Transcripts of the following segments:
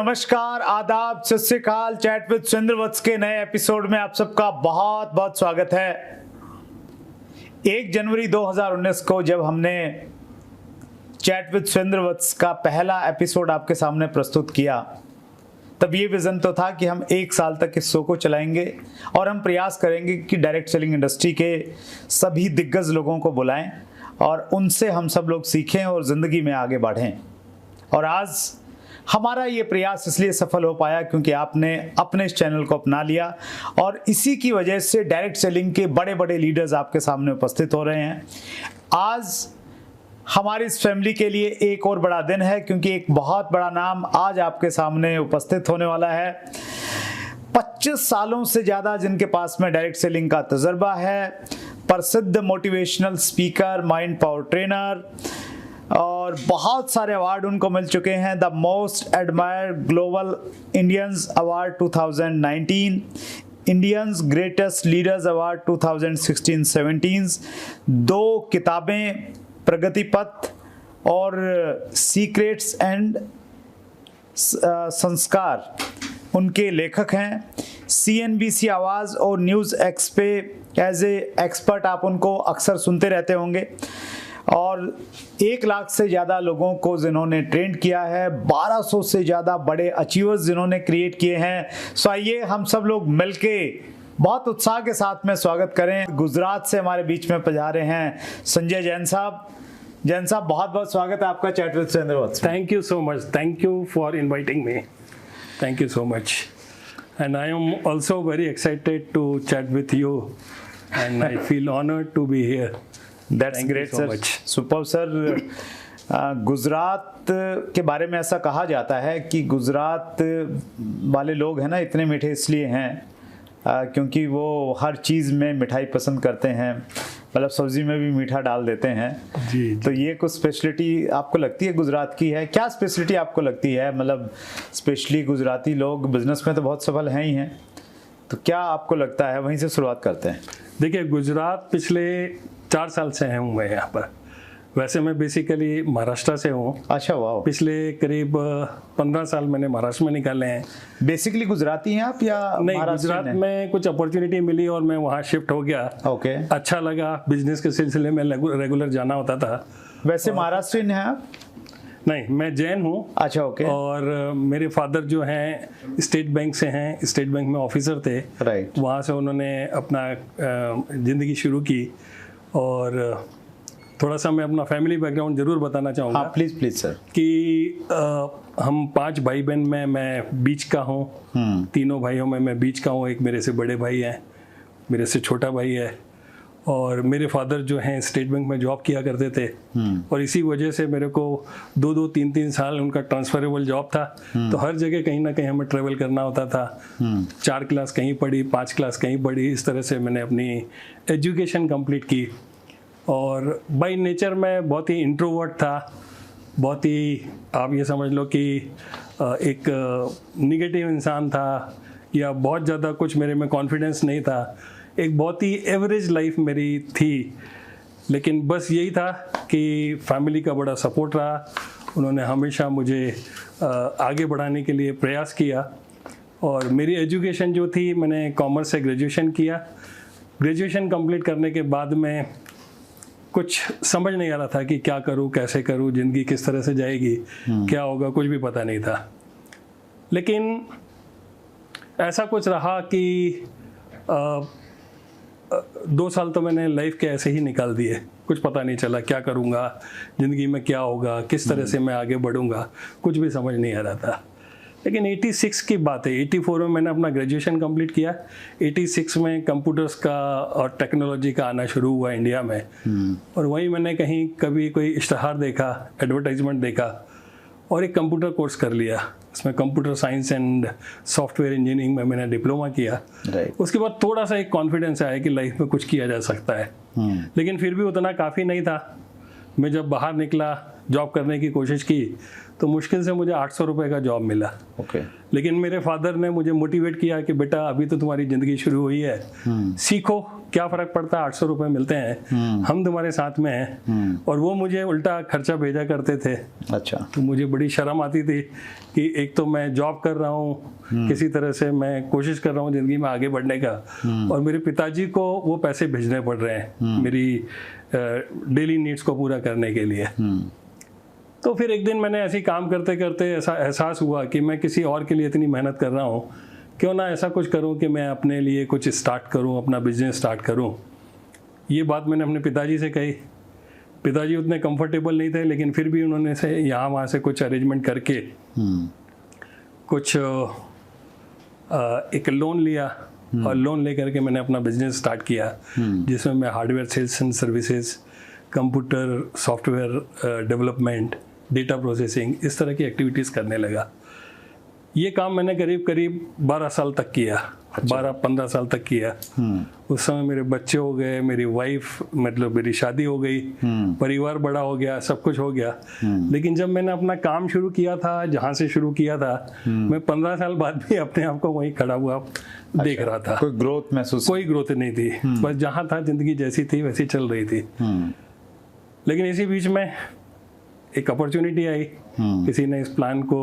नमस्कार, आदाब, सत श्री अकाल। चैट विद सुरेंद्र वत्स के नए एपिसोड में आप सबका बहुत बहुत स्वागत है। 1 जनवरी 2019 को जब हमने चैट विद सुरेंद्र वत्स का पहला एपिसोड आपके सामने प्रस्तुत किया, तब ये विजन तो था कि हम 1 साल तक इस शो को चलाएंगे और हम प्रयास करेंगे कि डायरेक्ट सेलिंग इंडस्ट्री के सभी दिग्गज लोगों को बुलाएं और उनसे हम सब लोग सीखें और ज़िंदगी में आगे बढ़ें। और आज हमारा ये प्रयास इसलिए सफल हो पाया क्योंकि आपने अपने इस चैनल को अपना लिया और इसी की वजह से डायरेक्ट सेलिंग के बड़े बड़े लीडर्स आपके सामने उपस्थित हो रहे हैं। आज हमारी इस फैमिली के लिए एक और बड़ा दिन है क्योंकि एक बहुत बड़ा नाम आज आपके सामने उपस्थित होने वाला है। 25 सालों से ज़्यादा जिनके पास में डायरेक्ट सेलिंग का तजुर्बा है, प्रसिद्ध motivational speaker, mind power trainer और बहुत सारे अवार्ड उनको मिल चुके हैं। The most admired global Indians award 2019, Indians greatest leaders award 2016-17, 2 किताबें, प्रगति पथ और सीक्रेट्स एंड संस्कार उनके लेखक हैं। CNBC आवाज़ और न्यूज़ एक्स पे एज ए एक्सपर्ट आप उनको अक्सर सुनते रहते होंगे और 1 लाख से ज़्यादा लोगों को जिन्होंने ट्रेंड किया है, 1200 से ज़्यादा बड़े अचीवर्स जिन्होंने क्रिएट किए हैं। सो आइए हम सब लोग मिलके बहुत उत्साह के साथ में स्वागत करें। गुजरात से हमारे बीच में पधारे हैं संजय जैन साहब। जैन साहब, बहुत बहुत स्वागत है आपका chat with Surendra Vats. Thank you so much, thank you for inviting me, thank you so much, and I am also very excited to chat with you and I feel honoured to be here. That's great sir, super sir. Gujarat के बारे में ऐसा कहा जाता है कि गुजरात वाले लोग हैं ना, इतने मीठे इसलिए हैं क्योंकि वो हर चीज़ में मिठाई पसंद करते हैं, मतलब सब्जी में भी मीठा डाल देते हैं जी। तो ये कुछ स्पेशलिटी आपको लगती है गुजरात की है? क्या स्पेशलिटी आपको लगती है? मतलब स्पेशली गुजराती लोग बिजनेस में तो बहुत सफल हैं ही हैं, तो क्या आपको लगता है? वहीं से शुरुआत करते हैं। देखिए, गुजरात पिछले 4 साल से हूँ मैं यहाँ पर। वैसे मैं बेसिकली महाराष्ट्र से हूँ। अच्छा, वाह। पिछले करीब 15 साल मैंने महाराष्ट्र में निकाले हैं। बेसिकली गुजराती हैं आप या? नहीं, गुजरात में कुछ अपॉर्चुनिटी मिली और मैं वहाँ शिफ्ट हो गया। ओके, अच्छा लगा, बिजनेस के सिलसिले में रेगुलर जाना होता था। वैसे महाराष्ट्रियन हैं आप? नहीं, मैं जैन हूँ। अच्छा, ओके। और मेरे फादर जो हैं स्टेट बैंक से हैं, स्टेट बैंक में ऑफिसर थे। राइट। वहाँ से उन्होंने अपना ज़िंदगी शुरू की। और थोड़ा सा मैं अपना फैमिली बैकग्राउंड ज़रूर बताना चाहूँगा। हाँ, प्लीज़ प्लीज़ सर। कि हम 5 भाई बहन में मैं बीच का हूँ। तीनों भाइयों में मैं बीच का हूँ। एक मेरे से बड़े भाई हैं, मेरे से छोटा भाई है, और मेरे फादर जो हैं स्टेट बैंक में जॉब किया करते थे और इसी वजह से मेरे को 2-2, 3-3 साल उनका ट्रांसफरेबल जॉब था। तो हर जगह कहीं ना कहीं हमें ट्रेवल करना होता था। 4 क्लास कहीं पढ़ी, 5 क्लास कहीं पढ़ी, इस तरह से मैंने अपनी एजुकेशन कंप्लीट की। और बाय नेचर मैं बहुत ही इंट्रोवर्ट था, बहुत ही, आप ये समझ लो कि एक निगेटिव इंसान था, या बहुत ज़्यादा कुछ मेरे में कॉन्फिडेंस नहीं था। एक बहुत ही एवरेज लाइफ मेरी थी, लेकिन बस यही था कि फैमिली का बड़ा सपोर्ट रहा। उन्होंने हमेशा मुझे आगे बढ़ाने के लिए प्रयास किया। और मेरी एजुकेशन जो थी, मैंने कॉमर्स से ग्रेजुएशन किया। ग्रेजुएशन कंप्लीट करने के बाद में कुछ समझ नहीं आ रहा था कि क्या करूं, कैसे करूं, ज़िंदगी किस तरह से जाएगी, क्या होगा, कुछ भी पता नहीं था। लेकिन ऐसा कुछ रहा कि 2 साल तो मैंने लाइफ के ऐसे ही निकाल दिए। कुछ पता नहीं चला क्या करूँगा, ज़िंदगी में क्या होगा, किस तरह से मैं आगे बढ़ूँगा, कुछ भी समझ नहीं आ रहा था। लेकिन 86 की बात है, 84 में मैंने अपना ग्रेजुएशन कंप्लीट किया। 86 में कंप्यूटर्स का और टेक्नोलॉजी का आना शुरू हुआ इंडिया में। और वहीं मैंने कहीं कभी कोई इश्तहार देखा, एडवर्टाइजमेंट देखा और एक कंप्यूटर कोर्स कर लिया। उसमें computer science and software engineering में मैंने डिप्लोमा किया। उसके बाद थोड़ा सा एक कॉन्फिडेंस आया कि लाइफ में कुछ किया जा सकता है। लेकिन फिर भी उतना काफ़ी नहीं था। मैं जब बाहर निकला जॉब करने की कोशिश की तो मुश्किल से मुझे 800 रुपये का जॉब मिला। ओके। लेकिन मेरे फादर ने मुझे मोटिवेट किया कि बेटा अभी तो तुम्हारी ज़िंदगी शुरू हुई है, सीखो, क्या फ़र्क पड़ता है, 800 रुपये मिलते हैं, हम तुम्हारे साथ में हैं। और वो मुझे उल्टा खर्चा भेजा करते थे। अच्छा। तो मुझे बड़ी शर्म आती थी कि एक तो मैं जॉब कर रहा हूँ, किसी तरह से मैं कोशिश कर रहा हूँ ज़िंदगी में आगे बढ़ने का, और मेरे पिताजी को वो पैसे भेजने पड़ रहे हैं मेरी डेली नीड्स को पूरा करने के लिए। तो फिर एक दिन मैंने ऐसे ही काम करते करते ऐसा एहसास हुआ कि मैं किसी और के लिए इतनी मेहनत कर रहा हूँ, क्यों ना ऐसा कुछ करूँ कि मैं अपने लिए कुछ स्टार्ट करूँ, अपना बिजनेस स्टार्ट करूँ। ये बात मैंने अपने पिताजी से कही। पिताजी उतने कंफर्टेबल नहीं थे, लेकिन फिर भी उन्होंने से यहाँ वहाँ से कुछ अरेंजमेंट करके कुछ एक लोन लिया, और लोन लेकर के मैंने अपना बिजनेस स्टार्ट किया, जिसमें मैं hardware sales and services, computer software development, data processing, इस तरह की एक्टिविटीज़ करने लगा। ये काम मैंने करीब करीब 12 साल तक किया। अच्छा। 12-15 साल तक किया। उस समय मेरे बच्चे हो गए, मेरी वाइफ मतलब मेरी शादी हो गई, परिवार बड़ा हो गया, सब कुछ हो गया। लेकिन जब मैंने अपना काम शुरू किया था, जहाँ से शुरू किया था, मैं 15 साल बाद भी अपने आप को वहीं खड़ा हुआ देख रहा था। कोई ग्रोथ महसूस? कोई ग्रोथ नहीं थी, बस जहाँ था जिंदगी जैसी थी वैसी चल रही थी। लेकिन इसी बीच में एक अपॉर्चुनिटी आई, किसी ने इस प्लान को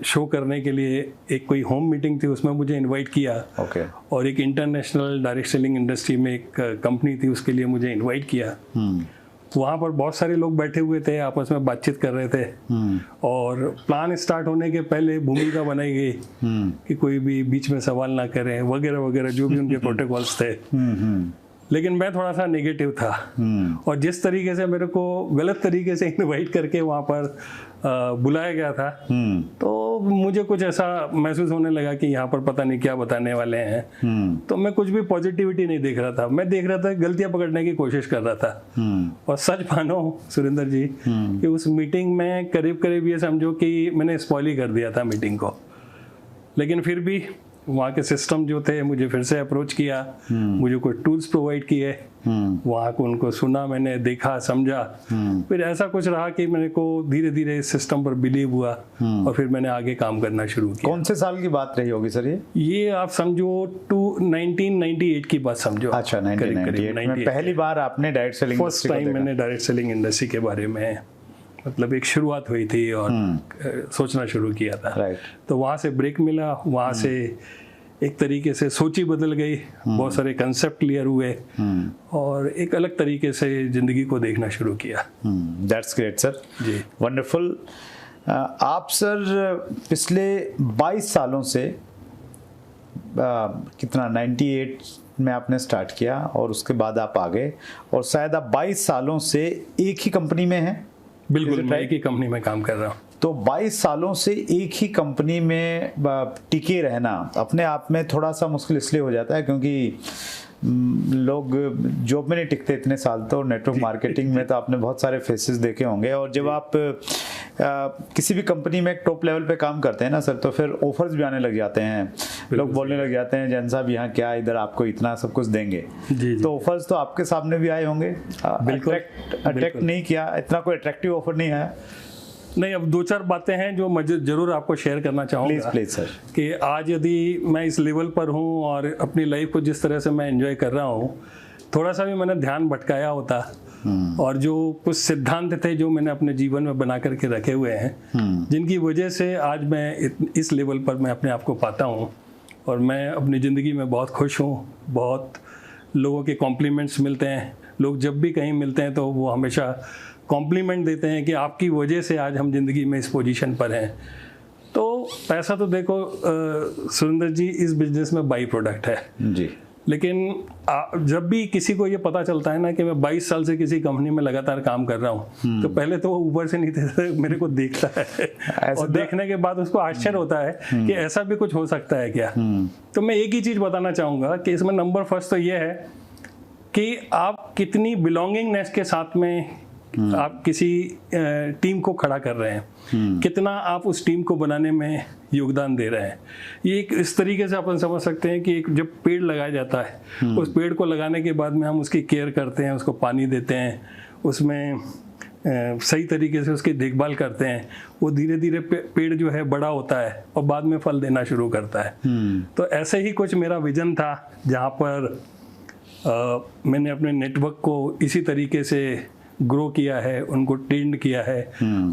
शो करने के लिए, एक कोई होम मीटिंग थी, उसमें मुझे इनवाइट किया। ओके। और एक इंटरनेशनल डायरेक्ट सेलिंग इंडस्ट्री में एक कंपनी थी, उसके लिए मुझे इनवाइट किया। वहाँ पर बहुत सारे लोग बैठे हुए थे, आपस में बातचीत कर रहे थे, और प्लान स्टार्ट होने के पहले भूमिका बनाई गई कि कोई भी बीच में सवाल ना करे, वगैरह वगैरह, जो भी उनके प्रोटोकॉल्स थे। लेकिन मैं थोड़ा सा नेगेटिव था, और जिस तरीके से मेरे को गलत तरीके से इनवाइट करके वहाँ पर बुलाया गया था, तो मुझे कुछ ऐसा महसूस होने लगा कि यहाँ पर पता नहीं क्या बताने वाले हैं। तो मैं कुछ भी पॉजिटिविटी नहीं देख रहा था, मैं देख रहा था गलतियां पकड़ने की कोशिश कर रहा था। और सच मानो सुरेंद्र जी कि उस मीटिंग में करीब करीब ये समझो कि मैंने स्पॉइल ही कर दिया था मीटिंग को। लेकिन फिर भी वहाँ के सिस्टम जो थे, मुझे फिर से अप्रोच किया, मुझे कुछ टूल्स प्रोवाइड किए, वहाँ को उनको सुना, मैंने देखा, समझा। फिर ऐसा कुछ रहा कि मेरे को धीरे धीरे इस सिस्टम पर बिलीव हुआ, और फिर मैंने आगे काम करना शुरू किया। कौन से साल की बात रही होगी सर ये आप समझो 1998 की बात समझो। अच्छा, 1998 में पहली बार आपने डायरेक्ट सेलिंग, फर्स्ट टाइम मैंने डायरेक्ट सेलिंग इंडस्ट्री के बारे में मतलब एक शुरुआत हुई थी और सोचना शुरू किया था। तो वहाँ से ब्रेक मिला, वहाँ से एक तरीके से सोच ही बदल गई, बहुत सारे कंसेप्ट क्लियर हुए, और एक अलग तरीके से जिंदगी को देखना शुरू किया। That's great sir ji, wonderful. आप सर पिछले 22 सालों से कितना 98 में आपने स्टार्ट किया, और उसके बाद आप आ गए, और शायद आप 22 सालों से एक ही कंपनी में हैं। बिल्कुल, मैं एक ही कंपनी में काम कर रहा हूँ। तो 22 सालों से एक ही कंपनी में टिके रहना अपने आप में थोड़ा सा मुश्किल इसलिए हो जाता है क्योंकि लोग जॉब में नहीं टिकते इतने साल। तो नेटवर्क मार्केटिंग में तो आपने बहुत सारे फेसेस देखे होंगे, और जब आप किसी भी कंपनी में एक टॉप लेवल पे काम करते हैं ना सर, तो फिर ऑफर्स भी आने लग जाते हैं, लोग बोलने लग जाते हैं जैन साहब यहाँ क्या, इधर आपको इतना सब कुछ देंगे। जी। तो ऑफर्स तो आपके सामने भी आए होंगे। अट्रैक्ट नहीं किया, इतना कोई अट्रैक्टिव ऑफर नहीं आया? नहीं, अब 2-4 बातें हैं जो मैं जरूर आपको शेयर करना चाहूँगा। Please sir. कि आज यदि मैं इस लेवल पर हूँ और अपनी लाइफ को जिस तरह से मैं एंजॉय कर रहा हूँ, थोड़ा सा भी मैंने ध्यान भटकाया होता, और जो कुछ सिद्धांत थे जो मैंने अपने जीवन में बना करके रखे हुए हैं, जिनकी वजह से आज मैं इस लेवल पर मैं अपने आप को पाता हूँ, और मैं अपनी ज़िंदगी में बहुत खुश हूँ। बहुत लोगों के कॉम्प्लीमेंट्स मिलते हैं, लोग जब भी कहीं मिलते हैं तो वो हमेशा कॉम्प्लीमेंट देते हैं कि आपकी वजह से आज हम जिंदगी में इस पोजीशन पर हैं। तो पैसा तो देखो सुरेंद्र जी इस बिजनेस में बाई प्रोडक्ट है जी, लेकिन जब भी किसी को ये पता चलता है ना कि मैं 22 साल से किसी कंपनी में लगातार काम कर रहा हूँ, तो पहले तो वो ऊपर से नीचे मेरे को देखता है, और देखने के बाद उसको आश्चर्य होता है कि ऐसा भी कुछ हो सकता है क्या। तो मैं एक ही चीज़ बताना चाहूँगा कि इसमें नंबर फर्स्ट तो ये है कि आप कितनी बिलोंगिंगनेस के साथ में आप किसी टीम को खड़ा कर रहे हैं, कितना आप उस टीम को बनाने में योगदान दे रहे हैं। ये एक इस तरीके से अपन समझ सकते हैं कि एक जब पेड़ लगाया जाता है, उस पेड़ को लगाने के बाद में हम उसकी केयर करते हैं, उसको पानी देते हैं, उसमें सही तरीके से उसकी देखभाल करते हैं, वो धीरे धीरे पेड़ जो है बड़ा होता है और बाद में फल देना शुरू करता है। तो ऐसे ही कुछ मेरा विजन था, जहाँ पर मैंने अपने नेटवर्क को इसी तरीके से ग्रो किया है, उनको ट्रेंड किया है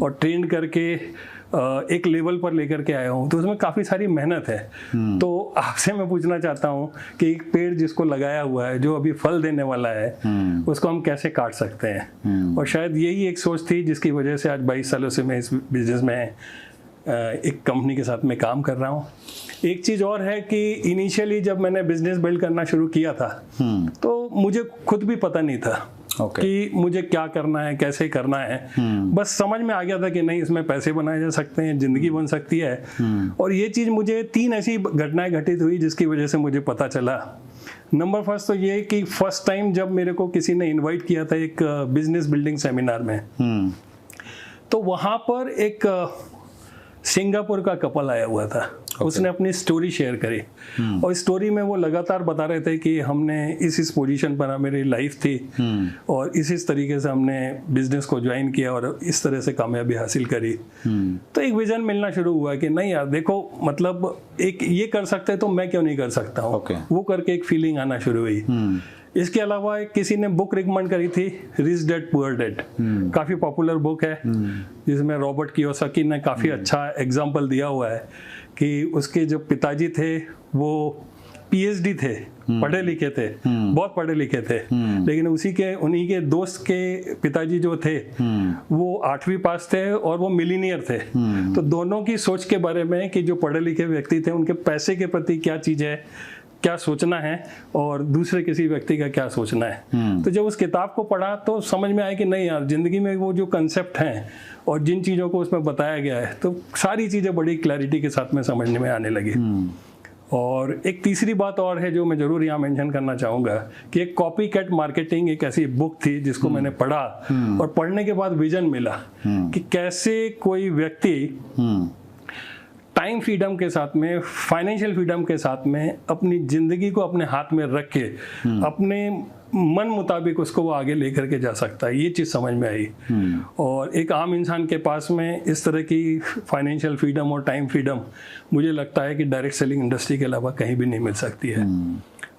और ट्रेंड करके एक लेवल पर लेकर के आया हूँ। तो उसमें काफ़ी सारी मेहनत है। तो आपसे मैं पूछना चाहता हूँ कि एक पेड़ जिसको लगाया हुआ है, जो अभी फल देने वाला है, उसको हम कैसे काट सकते हैं? और शायद यही एक सोच थी जिसकी वजह से आज 22 सालों से मैं इस बिजनेस में एक कंपनी के साथ में काम कर रहा हूँ। एक चीज़ और है कि इनिशियली जब मैंने बिजनेस बिल्ड करना शुरू किया था तो मुझे खुद भी पता नहीं था कि मुझे क्या करना है, कैसे करना है। बस समझ में आ गया था कि नहीं, इसमें पैसे बनाए जा सकते हैं, जिंदगी बन सकती है। और ये चीज़ मुझे 3 ऐसी घटनाएं घटित हुई जिसकी वजह से मुझे पता चला। नंबर फर्स्ट तो ये कि फर्स्ट टाइम जब मेरे को किसी ने इनवाइट किया था एक बिजनेस बिल्डिंग सेमिनार में, तो वहाँ पर एक सिंगापुर का कपल आया हुआ था। उसने अपनी स्टोरी शेयर करी और स्टोरी में वो लगातार बता रहे थे कि हमने इस पोजीशन पर मेरी लाइफ थी और इस तरीके से हमने बिजनेस को ज्वाइन किया और इस तरह से कामयाबी हासिल करी। तो एक विजन मिलना शुरू हुआ कि नहीं यार देखो, मतलब एक ये कर सकते तो मैं क्यों नहीं कर सकता हूँ। वो करके एक फीलिंग आना शुरू हुई। इसके अलावा किसी ने बुक रिकमेंड करी थी, रिच डैड पुअर डैड, काफ़ी पॉपुलर बुक है जिसमें रॉबर्ट कियोसाकी ने काफ़ी अच्छा एग्जाम्पल दिया हुआ है कि उसके जो पिताजी थे वो पीएचडी थे, पढ़े लिखे थे, बहुत पढ़े लिखे थे, लेकिन उन्हीं के दोस्त के पिताजी जो थे वो 8वीं पास थे और वो मिलीनियर थे। तो दोनों की सोच के बारे में कि जो पढ़े लिखे व्यक्ति थे उनके पैसे के प्रति क्या चीज़ है, क्या सोचना है और दूसरे किसी व्यक्ति का क्या सोचना है। तो जब उस किताब को पढ़ा तो समझ में आया कि नहीं यार, जिंदगी में वो जो कंसेप्ट हैं और जिन चीज़ों को उसमें बताया गया है, तो सारी चीज़ें बड़ी क्लैरिटी के साथ में समझने में आने लगी। और एक तीसरी बात और है जो मैं ज़रूर यहाँ मेंशन करना चाहूँगा कि एक कॉपी कैट मार्केटिंग एक ऐसी बुक थी जिसको मैंने पढ़ा और पढ़ने के बाद विजन मिला कि कैसे कोई व्यक्ति टाइम फ्रीडम के साथ में, फाइनेंशियल फ्रीडम के साथ में अपनी ज़िंदगी को अपने हाथ में रख के अपने मन मुताबिक उसको वो आगे लेकर के जा सकता है। ये चीज़ समझ में आई। और एक आम इंसान के पास में इस तरह की फाइनेंशियल फ्रीडम और टाइम फ्रीडम मुझे लगता है कि डायरेक्ट सेलिंग इंडस्ट्री के अलावा कहीं भी नहीं मिल सकती है।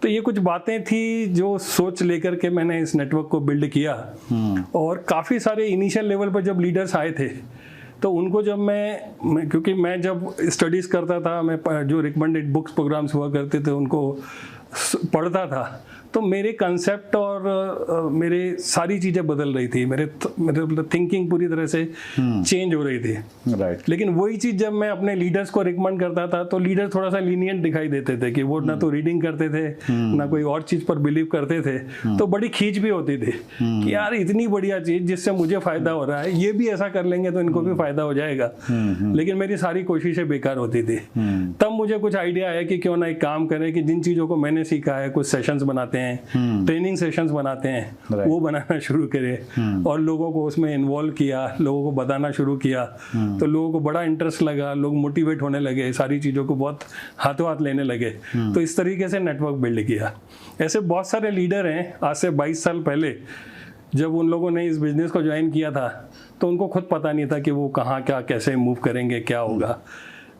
तो ये कुछ बातें थी जो सोच लेकर के मैंने इस नेटवर्क को बिल्ड किया। और काफ़ी सारे इनिशियल लेवल पर जब लीडर्स आए थे तो उनको जब मैं क्योंकि मैं जब स्टडीज़ करता था, मैं जो रिकमेंडेड बुक्स प्रोग्राम्स हुआ करते थे उनको पढ़ता था, तो मेरे कंसेप्ट और मेरे सारी चीज़ें बदल रही थी। मेरे मतलब थिंकिंग पूरी तरह से चेंज हो रही थी। राइट। लेकिन वही चीज़ जब मैं अपने लीडर्स को रिकमेंड करता था तो लीडर थोड़ा सा लीनियंट दिखाई देते थे कि वो ना तो रीडिंग करते थे ना कोई और चीज़ पर बिलीव करते थे। तो बड़ी खींच भी होती थी कि यार इतनी बढ़िया चीज़ जिससे मुझे फ़ायदा हो रहा है, ये भी ऐसा कर लेंगे तो इनको भी फ़ायदा हो जाएगा। लेकिन मेरी सारी कोशिशें बेकार होती थी। तब मुझे कुछ आइडिया आया कि क्यों ना एक काम करें कि जिन चीज़ों को मैंने सीखा है, कुछ सेशंस बनाते हैं, ट्रेनिंग सेशंस बनाते हैं, वो बनाना शुरू करें और लोगों को उसमें इन्वॉल्व किया, लोगों को बताना शुरू किया। तो लोगों को बड़ा इंटरेस्ट लगा, लोग मोटिवेट होने लगे, सारी चीज़ों को बहुत हाथों हाथ लेने लगे। तो इस तरीके से नेटवर्क बिल्ड किया। ऐसे बहुत सारे लीडर हैं, आज से 22 साल पहले जब उन लोगों ने इस बिजनेस को ज्वाइन किया था तो उनको खुद पता नहीं था कि वो कहाँ क्या कैसे मूव करेंगे, क्या होगा।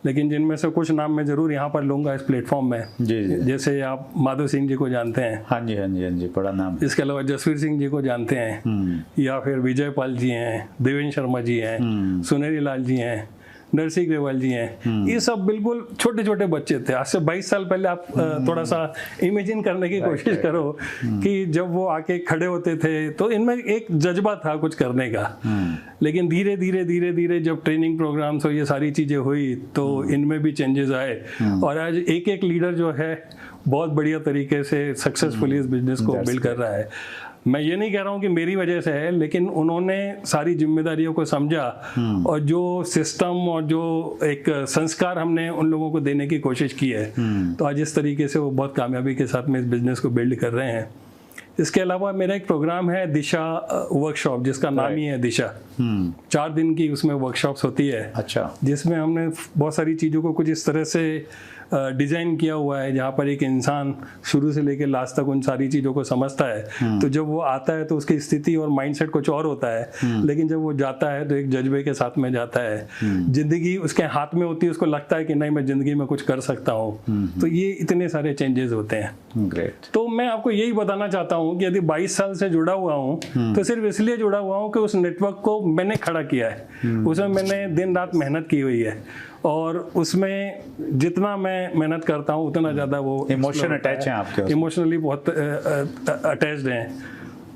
लेकिन जिनमें से कुछ नाम मैं जरूर यहाँ पर लूँगा इस प्लेटफॉर्म में। जी। जैसे आप माधव सिंह जी को जानते हैं। हाँ जी, हाँ जी, हाँ जी, बड़ा नाम। इसके अलावा जसवीर सिंह जी को जानते हैं, या फिर विजय पाल जी हैं, देवेंद्र शर्मा जी हैं, सुनेरी लाल जी हैं, नरसिंह ग्रेवाल जी हैं। ये सब बिल्कुल छोटे छोटे बच्चे थे। आज से 22 साल पहले आप थोड़ा सा इमेजिन करने की कोशिश करो कि जब वो आके खड़े होते थे तो इनमें एक जज्बा था कुछ करने का। लेकिन धीरे धीरे धीरे धीरे जब ट्रेनिंग प्रोग्राम्स और ये सारी चीज़ें हुई तो इनमें भी चेंजेस आए और आज एक एक लीडर जो है बहुत बढ़िया तरीके से सक्सेसफुली इस बिजनेस को बिल्ड कर रहा है। मैं ये नहीं कह रहा हूँ कि मेरी वजह से है, लेकिन उन्होंने सारी जिम्मेदारियों को समझा और जो सिस्टम और जो एक संस्कार हमने उन लोगों को देने की कोशिश की है, तो आज इस तरीके से वो बहुत कामयाबी के साथ में इस बिजनेस को बिल्ड कर रहे हैं। इसके अलावा मेरा एक प्रोग्राम है दिशा वर्कशॉप, जिसका नाम ही है दिशा। 4 दिन की उसमें वर्कशॉप्स होती है। अच्छा। जिसमें हमने बहुत सारी चीज़ों को कुछ इस तरह से डिज़ाइन किया हुआ है जहाँ पर एक इंसान शुरू से लेकर लास्ट तक उन सारी चीज़ों को समझता है। तो जब वो आता है तो उसकी स्थिति और माइंडसेट कुछ और होता है, लेकिन जब वो जाता है तो एक जज्बे के साथ में जाता है। जिंदगी उसके हाथ में होती है, उसको लगता है कि नहीं मैं ज़िंदगी में कुछ कर सकता हूँ। तो ये इतने सारे चेंजेस होते हैं। ग्रेट। तो मैं आपको यही बताना चाहता हूँ कि यदि 22 साल से जुड़ा हुआ हूँ तो सिर्फ इसलिए जुड़ा हुआ हूँ कि उस नेटवर्क को मैंने खड़ा किया है, उसमें मैंने दिन रात मेहनत की हुई है, और उसमें जितना मैं मेहनत करता हूँ उतना ज़्यादा वो इमोशन अटैच है आपके, इमोशनली बहुत अटैच्ड हैं।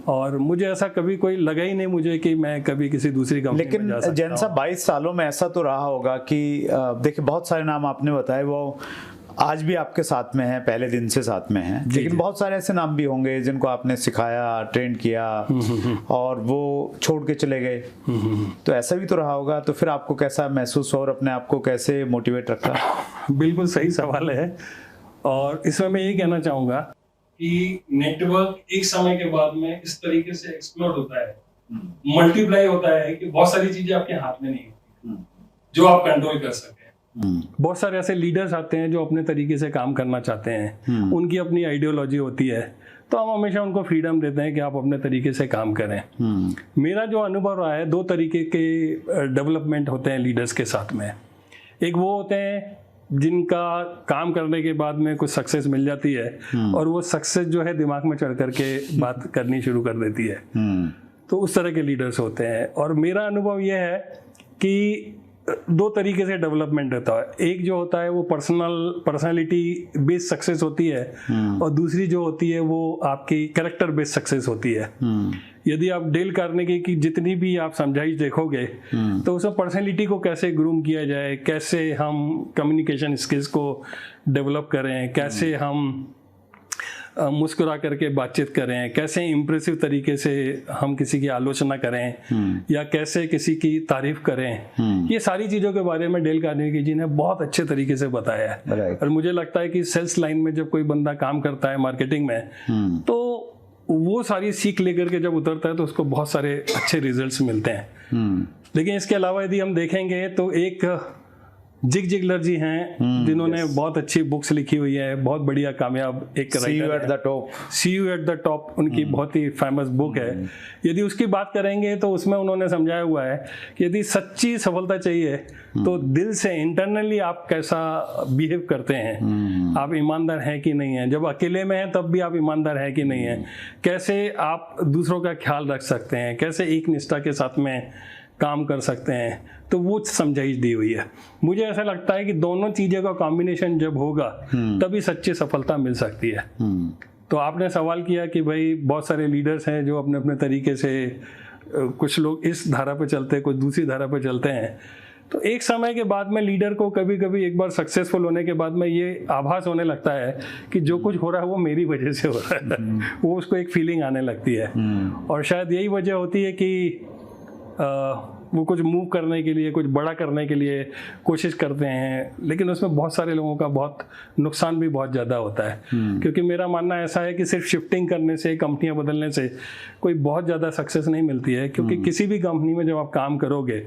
और मुझे ऐसा कभी कोई लगा ही नहीं मुझे कि मैं कभी किसी दूसरी कंपनी में जा सकता हूँ। लेकिन जैसा 22 सालों में ऐसा तो रहा होगा कि देखिए बहुत सारे नाम आपने बताए, वो आज भी आपके साथ में है, पहले दिन से साथ में है, लेकिन बहुत सारे ऐसे नाम भी होंगे जिनको आपने सिखाया, ट्रेन किया और वो छोड़ के चले गए। तो ऐसा भी तो रहा होगा। तो फिर आपको कैसा महसूस और अपने आप को कैसे मोटिवेट रखा? बिल्कुल सही सवाल है, और इसमें मैं यही कहना चाहूँगा कि नेटवर्क एक समय के बाद में इस तरीके से एक्सप्लोर होता है, मल्टीप्लाई होता है कि बहुत सारी चीजें आपके हाथ में नहीं होती जो आप कंट्रोल कर सकें। बहुत सारे ऐसे लीडर्स आते हैं जो अपने तरीके से काम करना चाहते हैं, उनकी अपनी आइडियोलॉजी होती है, तो हम हमेशा उनको फ्रीडम देते हैं कि आप अपने तरीके से काम करें। मेरा जो अनुभव रहा है, 2 तरीके के डेवलपमेंट होते हैं लीडर्स के साथ में। एक वो होते हैं जिनका काम करने के बाद में कुछ सक्सेस मिल जाती है और वो सक्सेस जो है दिमाग में चढ़ करके बात करनी शुरू कर देती है, तो उस तरह के लीडर्स होते हैं। और मेरा अनुभव यह है कि 2 तरीके से डेवलपमेंट होता है। एक जो होता है वो पर्सनालिटी बेस्ड सक्सेस होती है, और दूसरी जो होती है वो आपकी कैरेक्टर बेस्ड सक्सेस होती है। यदि आप डेल कार्नेगी की जितनी भी आप समझाइश देखोगे तो उसमें पर्सनालिटी को कैसे ग्रूम किया जाए, कैसे हम कम्युनिकेशन स्किल्स को डेवलप करें, कैसे हम मुस्कुरा करके बातचीत करें, कैसे इम्प्रेसिव तरीके से हम किसी की आलोचना करें या कैसे किसी की तारीफ करें, ये सारी चीज़ों के बारे में डेल कार्नेगी जी ने बहुत अच्छे तरीके से बताया है। और मुझे लगता है कि सेल्स लाइन में जब कोई बंदा काम करता है मार्केटिंग में, तो वो सारी सीख लेकर के जब उतरता है तो उसको बहुत सारे अच्छे रिजल्ट्स मिलते हैं। लेकिन इसके अलावा यदि हम देखेंगे तो एक जिग जिगलर जी हैं जिन्होंने बहुत अच्छी बुक्स लिखी हुई है, बहुत बढ़िया कामयाब एक See you at the top। See you at the top उनकी बहुत ही फेमस बुक है। यदि उसकी बात करेंगे तो उसमें उन्होंने समझाया हुआ है कि यदि सच्ची सफलता चाहिए तो दिल से इंटरनली आप कैसा बिहेव करते हैं, आप ईमानदार हैं कि नहीं हैं, जब अकेले में हैं तब भी आप ईमानदार हैं कि नहीं हैं, कैसे आप दूसरों का ख्याल रख सकते हैं, कैसे एक निष्ठा के साथ में काम कर सकते हैं, तो वो समझाइश दी हुई है। मुझे ऐसा लगता है कि दोनों चीज़ों का कॉम्बिनेशन जब होगा तभी सच्ची सफलता मिल सकती है। तो आपने सवाल किया कि भाई बहुत सारे लीडर्स हैं जो अपने अपने तरीके से, कुछ लोग इस धारा पे चलते हैं, कुछ दूसरी धारा पे चलते हैं। तो एक समय के बाद में लीडर को कभी कभी एक बार सक्सेसफुल होने के बाद में ये आभास होने लगता है कि जो कुछ हो रहा है वो मेरी वजह से हो रहा है। वो उसको एक फीलिंग आने लगती है, और शायद यही वजह होती है कि वो कुछ मूव करने के लिए, कुछ बड़ा करने के लिए कोशिश करते हैं, लेकिन उसमें बहुत सारे लोगों का बहुत नुकसान भी बहुत ज़्यादा होता है। क्योंकि मेरा मानना ऐसा है कि सिर्फ शिफ्टिंग करने से, कंपनियां बदलने से कोई बहुत ज़्यादा सक्सेस नहीं मिलती है। क्योंकि किसी भी कंपनी में जब आप काम करोगे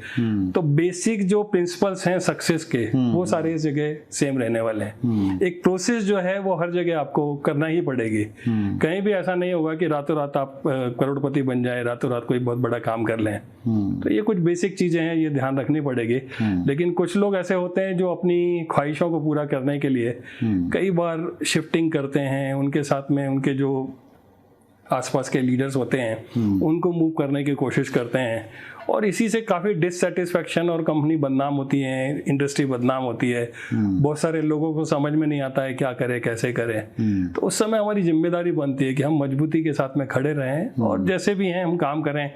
तो बेसिक जो प्रिंसिपल्स हैं सक्सेस के, वो सारे इस जगह सेम रहने वाले हैं। एक प्रोसेस जो है वो हर जगह आपको करना ही पड़ेगी। कहीं भी ऐसा नहीं होगा कि रातों रात आप करोड़पति बन जाए, रातों रात कोई बहुत बड़ा काम कर लें। तो ये कुछ बेसिक चीजें हैं, ये ध्यान रखनी पड़ेगी। लेकिन कुछ लोग ऐसे होते हैं जो अपनी ख्वाहिशों को पूरा करने के लिए कई बार शिफ्टिंग करते हैं, उनके साथ में उनके जो आसपास के लीडर्स होते हैं उनको मूव करने की कोशिश करते हैं, और इसी से काफ़ी डिससेटिस्फैक्शन और कंपनी बदनाम होती है, इंडस्ट्री बदनाम होती है। बहुत सारे लोगों को समझ में नहीं आता है क्या करें, कैसे करें। तो उस समय हमारी जिम्मेदारी बनती है कि हम मजबूती के साथ में खड़े रहें और जैसे भी हैं हम काम करें।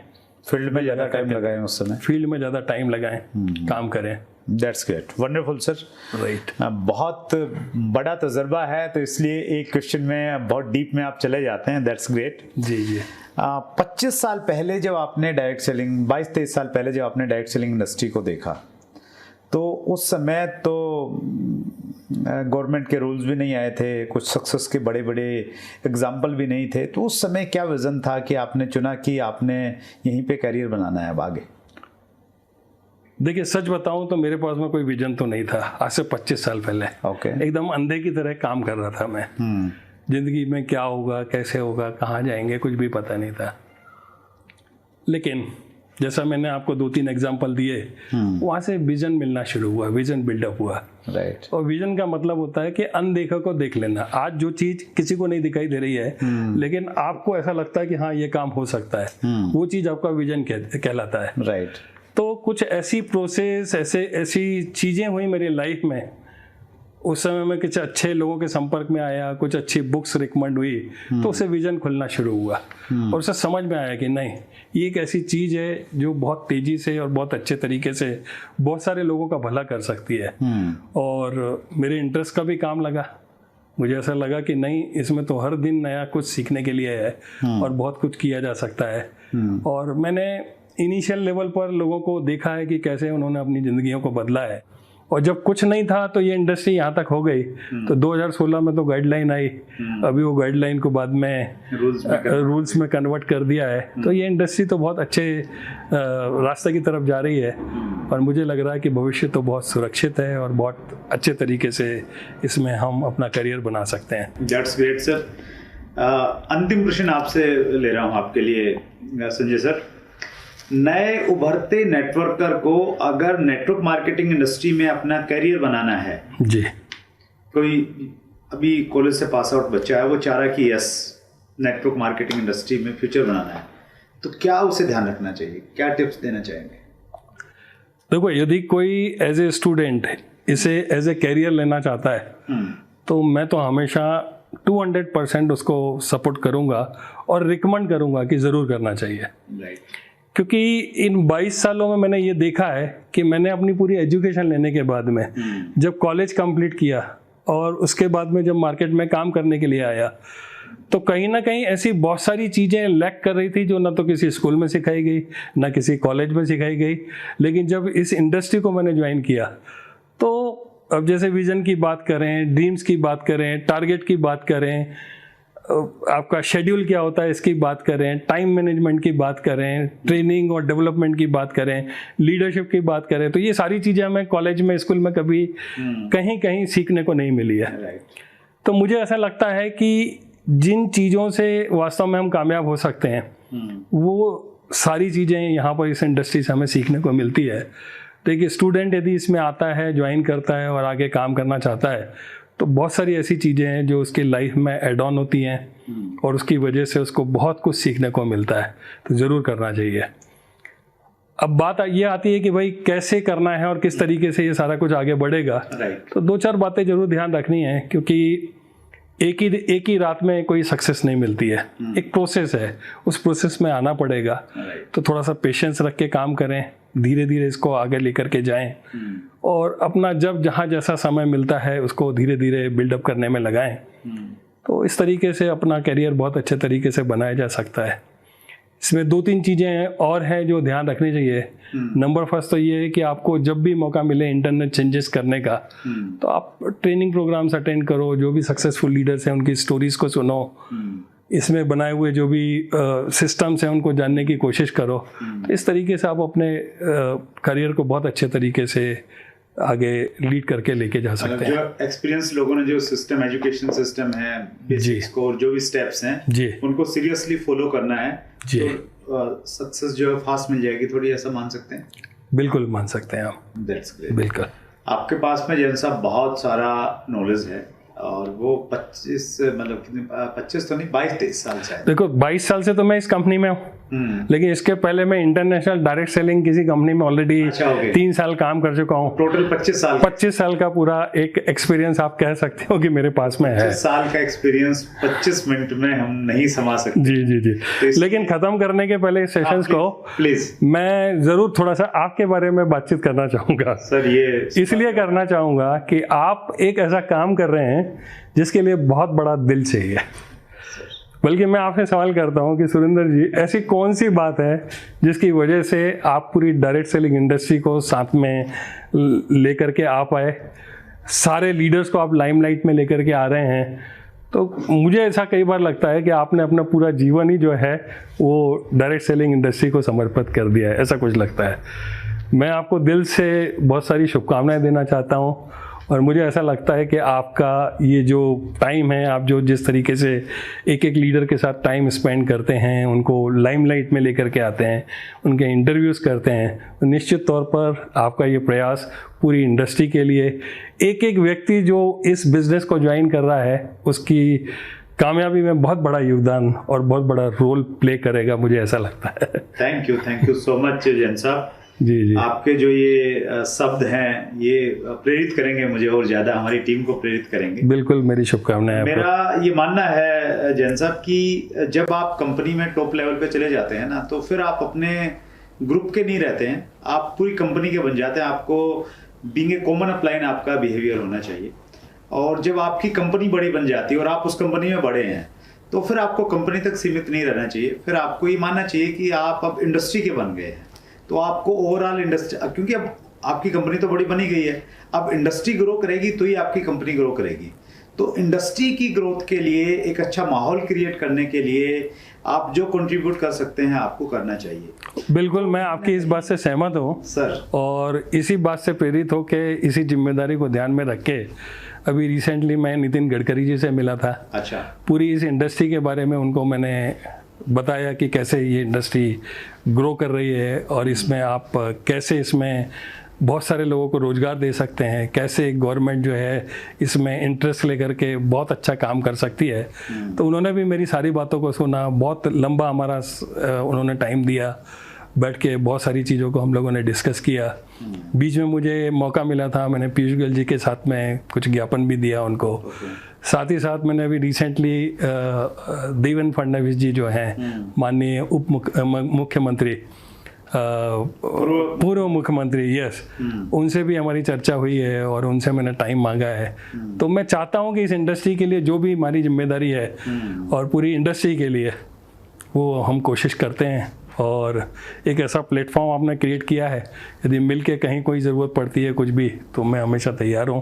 फील्ड में ज़्यादा टाइम लगाएं, उस समय फील्ड में ज़्यादा टाइम लगाएं, काम करें। That's great, wonderful sir. Right, बहुत बड़ा तजर्बा है, तो इसलिए एक क्वेश्चन में बहुत डीप में आप चले जाते हैं। दैट्स ग्रेट जी जी। 25 साल पहले जब आपने डायरेक्ट सेलिंग, 22-23 साल पहले जब आपने डायरेक्ट सेलिंग इंडस्ट्री को देखा, तो उस समय तो गवर्नमेंट के रूल्स भी नहीं आए थे, कुछ सक्सेस के बड़े बड़े एग्जाम्पल भी नहीं थे। तो उस समय क्या विज़न था कि आपने चुना कि आपने यहीं पे करियर बनाना है अब आगे? देखिए सच बताऊं तो मेरे पास में कोई विजन तो नहीं था आज से 25 साल पहले। ओके। एकदम अंधे की तरह काम कर रहा था मैं। जिंदगी में क्या होगा, कैसे होगा, कहाँ जाएंगे, कुछ भी पता नहीं था। लेकिन जैसा मैंने आपको 2-3 एग्जाम्पल दिए, वहाँ से विजन मिलना शुरू हुआ, विजन बिल्डअप हुआ। राइट। और विजन का मतलब होता है कि अनदेखा को देख लेना। आज जो चीज़ किसी को नहीं दिखाई दे रही है, लेकिन आपको ऐसा लगता है कि हाँ ये काम हो सकता है, वो चीज़ आपका विजन कहलाता है। राइट। तो कुछ ऐसी प्रोसेस, ऐसी चीज़ें हुई मेरी लाइफ में। उस समय मैं कुछ अच्छे लोगों के संपर्क में आया, कुछ अच्छी बुक्स रिकमेंड हुई, तो उससे विजन खुलना शुरू हुआ। और उससे समझ में आया कि नहीं, ये एक ऐसी चीज़ है जो बहुत तेज़ी से और बहुत अच्छे तरीके से बहुत सारे लोगों का भला कर सकती है। और मेरे इंटरेस्ट का भी काम लगा। मुझे ऐसा लगा कि नहीं, इसमें तो हर दिन नया कुछ सीखने के लिए है और बहुत कुछ किया जा सकता है। और मैंने इनिशियल लेवल पर लोगों को देखा है कि कैसे उन्होंने अपनी ज़िंदगियों को बदला है। और जब कुछ नहीं था तो ये इंडस्ट्री यहाँ तक हो गई। तो 2016 में तो गाइडलाइन आई, अभी वो गाइडलाइन को बाद में रूल्स में कन्वर्ट कर दिया है। तो ये इंडस्ट्री तो बहुत अच्छे रास्ते की तरफ जा रही है और मुझे लग रहा है कि भविष्य तो बहुत सुरक्षित है और बहुत अच्छे तरीके से इसमें हम अपना करियर बना सकते हैं। That's great sir. अंतिम प्रश्न आपसे ले रहा हूँ आपके लिए संजय सर। नए उभरते नेटवर्कर को अगर नेटवर्क मार्केटिंग इंडस्ट्री में अपना करियर बनाना है जी, कोई अभी कॉलेज से पास आउट बच्चा है, वो चाह रहा है कि यस नेटवर्क मार्केटिंग इंडस्ट्री में फ्यूचर बनाना है, तो क्या उसे ध्यान रखना चाहिए, क्या टिप्स देना चाहेंगे? देखो, यदि कोई एज ए स्टूडेंट इसे एज ए करियर लेना चाहता है तो मैं तो हमेशा 200% उसको सपोर्ट करूंगा और रिकमेंड करूंगा कि ज़रूर करना चाहिए। राइट। क्योंकि इन 22 सालों में मैंने ये देखा है कि मैंने अपनी पूरी एजुकेशन लेने के बाद में जब कॉलेज कंप्लीट किया और उसके बाद में जब मार्केट में काम करने के लिए आया, तो कहीं ना कहीं ऐसी बहुत सारी चीज़ें लैक कर रही थी जो ना तो किसी स्कूल में सिखाई गई, ना किसी कॉलेज में सिखाई गई। लेकिन जब इस इंडस्ट्री को मैंने ज्वाइन किया तो अब जैसे विजन की बात करें, ड्रीम्स की बात करें, टारगेट की बात करें, आपका शेड्यूल क्या होता है इसकी बात करें, टाइम मैनेजमेंट की बात करें, ट्रेनिंग और डेवलपमेंट की बात करें, लीडरशिप की बात करें, तो ये सारी चीज़ें हमें कॉलेज में, स्कूल में कभी कहीं कहीं सीखने को नहीं मिली है। तो मुझे ऐसा लगता है कि जिन चीज़ों से वास्तव में हम कामयाब हो सकते हैं वो सारी चीज़ें यहाँ पर इस इंडस्ट्री से हमें सीखने को मिलती है। तो एक स्टूडेंट यदि इसमें आता है, ज्वाइन करता है और आगे काम करना चाहता है, तो बहुत सारी ऐसी चीज़ें हैं जो उसकी लाइफ में एड ऑन होती हैं और उसकी वजह से उसको बहुत कुछ सीखने को मिलता है। तो ज़रूर करना चाहिए। अब बात ये आती है कि भाई कैसे करना है और किस तरीके से ये सारा कुछ आगे बढ़ेगा। तो 2-4 बातें ज़रूर ध्यान रखनी है, क्योंकि एक ही रात में कोई सक्सेस नहीं मिलती है। एक प्रोसेस है, उस प्रोसेस में आना पड़ेगा। तो थोड़ा सा पेशेंस रख के काम करें, धीरे धीरे इसको आगे लेकर के जाएं और अपना जब जहाँ जैसा समय मिलता है उसको धीरे धीरे बिल्डअप करने में लगाएं। तो इस तरीके से अपना करियर बहुत अच्छे तरीके से बनाया जा सकता है। इसमें 2-3 चीज़ें और हैं जो ध्यान रखनी चाहिए। नंबर फर्स्ट तो ये है कि आपको जब भी मौका मिले इंटरनेट चेंजेस करने का, तो आप ट्रेनिंग प्रोग्राम्स अटेंड करो, जो भी सक्सेसफुल लीडर्स हैं उनकी स्टोरीज को सुनो, इसमें बनाए हुए जो भी सिस्टम्स हैं उनको जानने की कोशिश करो। तो इस तरीके से आप अपने करियर को बहुत अच्छे तरीके से आगे लीड करके लेके जा सकते हैं। जो एक्सपीरियंस लोगों ने जो सिस्टम, एजुकेशन सिस्टम है, बेसिक्स को और जो भी स्टेप्स हैं जी, उनको सीरियसली फॉलो करना है जी, तो सक्सेस जो है फास्ट मिल जाएगी थोड़ी, ऐसा मान सकते हैं? बिल्कुल मान सकते हैं आप। That's great. बिल्कुल। आपके पास में जैन साहब बहुत सारा नॉलेज है और वो 25 मतलब कितने 25 तो नहीं 22-23 साल से। देखो 22 साल से तो मैं इस कंपनी में हूँ, लेकिन इसके पहले मैं इंटरनेशनल डायरेक्ट सेलिंग किसी कंपनी में ऑलरेडी 3 साल काम कर चुका हूँ। टोटल 25 साल का पूरा एक एक्सपीरियंस आप कह सकते हो कि मेरे पास में है। 25 साल का एक्सपीरियंस 25 मिनट में हम नहीं समा सकते। जी जी जी। लेकिन खत्म करने के पहले सेशंस को प्लीज मैं जरूर थोड़ा सा आपके बारे में बातचीत करना चाहूंगा सर। ये इसलिए करना चाहूंगा कि आप एक ऐसा काम कर रहे हैं जिसके लिए बहुत बड़ा दिल चाहिए। बल्कि मैं आपसे सवाल करता हूं कि सुरेंद्र जी, ऐसी कौन सी बात है जिसकी वजह से आप पूरी डायरेक्ट सेलिंग इंडस्ट्री को साथ में लेकर के आ पाए, सारे लीडर्स को आप लाइमलाइट में लेकर के आ रहे हैं? तो मुझे ऐसा कई बार लगता है कि आपने अपना पूरा जीवन ही जो है वो डायरेक्ट सेलिंग इंडस्ट्री को समर्पित कर दिया है, ऐसा कुछ लगता है। मैं आपको दिल से बहुत सारी शुभकामनाएं देना चाहता हूं और मुझे ऐसा लगता है कि आपका ये जो टाइम है, आप जो जिस तरीके से एक एक लीडर के साथ टाइम स्पेंड करते हैं, उनको लाइमलाइट में लेकर के आते हैं, उनके इंटरव्यूज़ करते हैं, तो निश्चित तौर पर आपका ये प्रयास पूरी इंडस्ट्री के लिए, एक एक व्यक्ति जो इस बिज़नेस को ज्वाइन कर रहा है उसकी कामयाबी में बहुत बड़ा योगदान और बहुत बड़ा रोल प्ले करेगा, मुझे ऐसा लगता है। Thank you so much Jain साहब। जी। आपके जो ये शब्द हैं ये प्रेरित करेंगे मुझे और ज़्यादा, हमारी टीम को प्रेरित करेंगे। बिल्कुल, मेरी शुभकामनाएं। मेरा ये मानना है जैन साहब कि जब आप कंपनी में टॉप लेवल पे चले जाते हैं ना, तो फिर आप अपने ग्रुप के नहीं रहते हैं, आप पूरी कंपनी के बन जाते हैं। आपको बीइंग ए कॉमन अपलाइन आपका बिहेवियर होना चाहिए। और जब आपकी कंपनी बड़ी बन जाती है और आप उस कंपनी में बड़े हैं, तो फिर आपको कंपनी तक सीमित नहीं रहना चाहिए। फिर आपको ये मानना चाहिए कि आप अब इंडस्ट्री के बन गए हैं, तो आपको ओवरऑल इंडस्ट्री, क्योंकि अब आपकी कंपनी तो बड़ी बनी गई है, अब इंडस्ट्री ग्रो करेगी तो ही आपकी कंपनी ग्रो करेगी। तो इंडस्ट्री की ग्रोथ के लिए, एक अच्छा माहौल क्रिएट करने के लिए आप जो कंट्रीब्यूट कर सकते हैं आपको करना चाहिए। बिल्कुल, मैं आपकी इस बात से सहमत हूँ सर, और इसी बात से प्रेरित होकर इसी जिम्मेदारी को ध्यान में रख के अभी रिसेंटली मैं नितिन गडकरी जी से मिला था। अच्छा। पूरी इस इंडस्ट्री के बारे में उनको मैंने बताया कि कैसे ये इंडस्ट्री ग्रो कर रही है और इसमें आप कैसे इसमें बहुत सारे लोगों को रोज़गार दे सकते हैं, कैसे गवर्नमेंट जो है इसमें इंटरेस्ट लेकर के बहुत अच्छा काम कर सकती है। तो उन्होंने भी मेरी सारी बातों को सुना, बहुत लंबा हमारा उन्होंने टाइम दिया, बैठ के बहुत सारी चीज़ों को हम लोगों ने डिस्कस किया। बीच में मुझे मौका मिला था, मैंने पीयूष गोयल जी के साथ में कुछ ज्ञापन भी दिया उनको। साथ ही साथ मैंने अभी रिसेंटली देवेंद्र फडणवीस जी जो हैं माननीय उप मुख्यमंत्री, पूर्व मुख्यमंत्री, यस, उनसे भी हमारी चर्चा हुई है और उनसे मैंने टाइम मांगा है। तो मैं चाहता हूं कि इस इंडस्ट्री के लिए जो भी हमारी जिम्मेदारी है और पूरी इंडस्ट्री के लिए वो हम कोशिश करते हैं। और एक ऐसा प्लेटफॉर्म आपने क्रिएट किया है, यदि मिल के कहीं कोई ज़रूरत पड़ती है कुछ भी, तो मैं हमेशा तैयार हूँ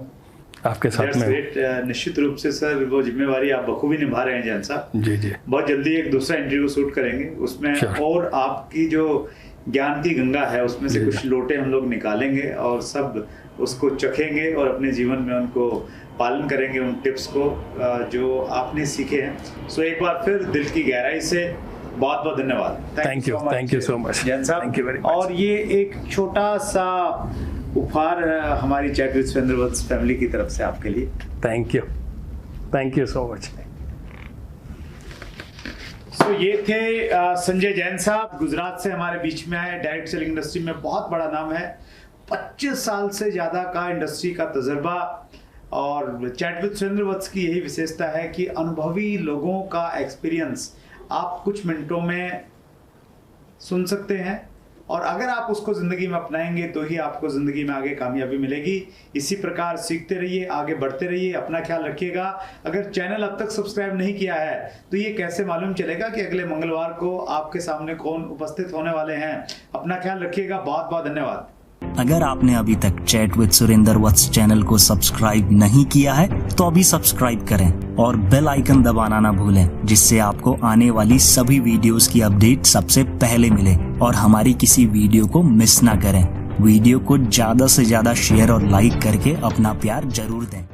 आपके साथ में। निश्चित रूप से सर, वो जिम्मेवारी आप बखूबी निभा रहे हैं जैन साहब। जी। बहुत जल्दी एक दूसरा इंटरव्यू शूट करेंगे, उसमें और आपकी जो ज्ञान की गंगा है उसमें से कुछ लोटे हम लोग निकालेंगे और सब उसको चखेंगे और अपने जीवन में उनको पालन करेंगे, उन टिप्स को जो आपने सीखे हैं। सो एक बार फिर दिल की गहराई से बहुत बहुत धन्यवाद। Thank you so much Jain साहब। Thank you very much. और ये एक छोटा सा उपहार हमारी chat with Surendra Vats family की तरफ से आपके लिए। Thank you so much. So ये थे संजय जैन साहब, गुजरात से हमारे बीच में आए। डायरेक्ट सेलिंग इंडस्ट्री में बहुत बड़ा नाम है, 25 साल से ज़्यादा का इंडस्ट्री का तजर्बा। और चैट विद सुरेंद्र वत्स की यही विशेषता है कि अनुभवी लोगों का एक्सपीरियंस आप कुछ मिनटों में सुन सकते हैं, और अगर आप उसको ज़िंदगी में अपनाएंगे तो ही आपको ज़िंदगी में आगे कामयाबी मिलेगी। इसी प्रकार सीखते रहिए, आगे बढ़ते रहिए, अपना ख्याल रखिएगा। अगर चैनल अब तक सब्सक्राइब नहीं किया है तो ये कैसे मालूम चलेगा कि अगले मंगलवार को आपके सामने कौन उपस्थित होने वाले हैं। अपना ख्याल रखिएगा। बहुत बहुत धन्यवाद। अगर आपने अभी तक chat with Surendra Vats channel को सब्सक्राइब नहीं किया है तो अभी सब्सक्राइब करें और बेल आइकन दबाना ना भूलें, जिससे आपको आने वाली सभी वीडियोस की अपडेट सबसे पहले मिले और हमारी किसी वीडियो को मिस ना करें। वीडियो को ज्यादा से ज्यादा शेयर और लाइक करके अपना प्यार जरूर दें।